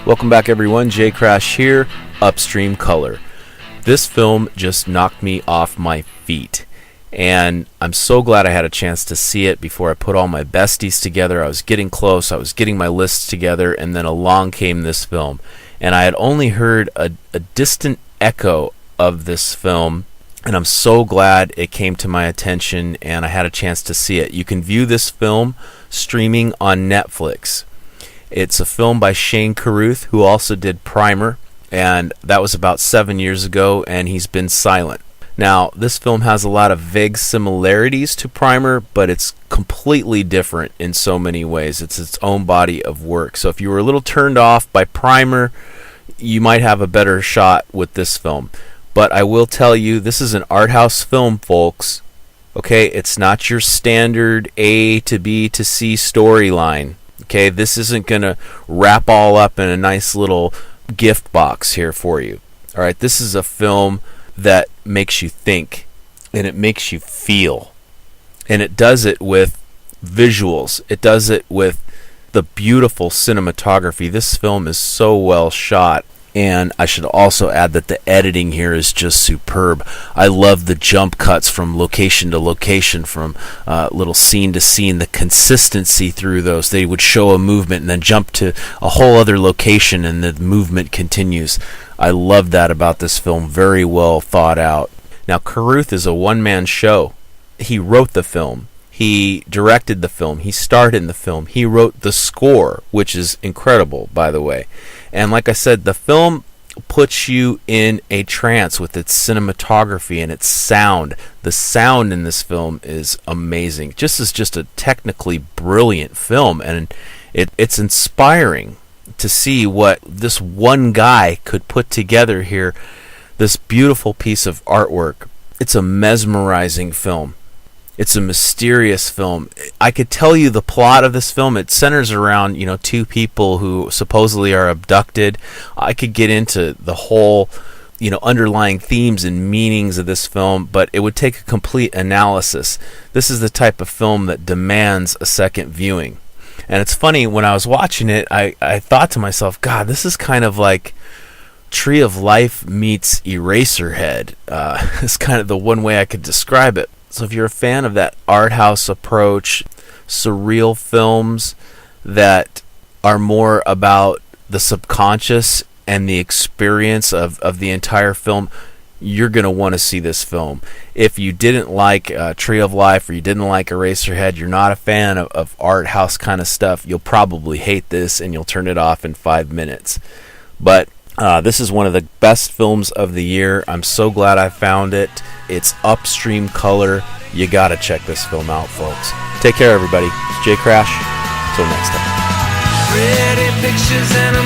Welcome back, everyone. Jcrash here, Upstream Color. This film just knocked me off my feet, and I'm so glad I had a chance to see it before I put all my besties together. I was getting close, I was getting my lists together, and then along came this film. And I had only heard a distant echo of this film, and I'm so glad it came to my attention and I had a chance to see it. You can view this film streaming on Netflix. It's a film by Shane Curruth, who also did Primer, and that was about 7 years ago, and he's been silent. Now, this film has a lot of vague similarities to Primer, but it's completely different in so many ways. It's its own body of work. So if you were a little turned off by Primer, you might have a better shot with this film. But I will tell you, this is an art house film, folks. Okay, it's not your standard A to B to C storyline. Okay, this isn't going to wrap all up in a nice little gift box here for you. All right, this is a film that makes you think, and it makes you feel. And it does it with visuals. It does it with the beautiful cinematography. This film is so well shot. And I should also add that the editing here is just superb. I love the jump cuts from location to location, from little scene to scene, the consistency through those. They would show a movement and then jump to a whole other location and the movement continues. I love that about this film. Very well thought out. Now, Curruth is a one-man show. He wrote the film. He directed the film. He starred in the film. He wrote the score, which is incredible, by the way. And like I said, the film puts you in a trance with its cinematography and its sound. The sound in this film is amazing. Just a technically brilliant film, and it's inspiring to see what this one guy could put together here, this beautiful piece of artwork. It's a mesmerizing film. It's a mysterious film. I could tell you the plot of this film. It centers around, two people who supposedly are abducted. I could get into the whole, underlying themes and meanings of this film, but it would take a complete analysis. This is the type of film that demands a second viewing. And it's funny, when I was watching it, I thought to myself, God, this is kind of like Tree of Life meets Eraserhead. It's kind of the one way I could describe it. So if you're a fan of that art house approach, surreal films that are more about the subconscious and the experience of the entire film, you're going to want to see this film. If you didn't like Tree of Life, or you didn't like Eraserhead, you're not a fan of art house kind of stuff, you'll probably hate this and you'll turn it off in 5 minutes. But this is one of the best films of the year. I'm so glad I found it. It's Upstream Color. You gotta check this film out, folks. Take care, everybody. It's Jcrash. Till next time. Pretty pictures and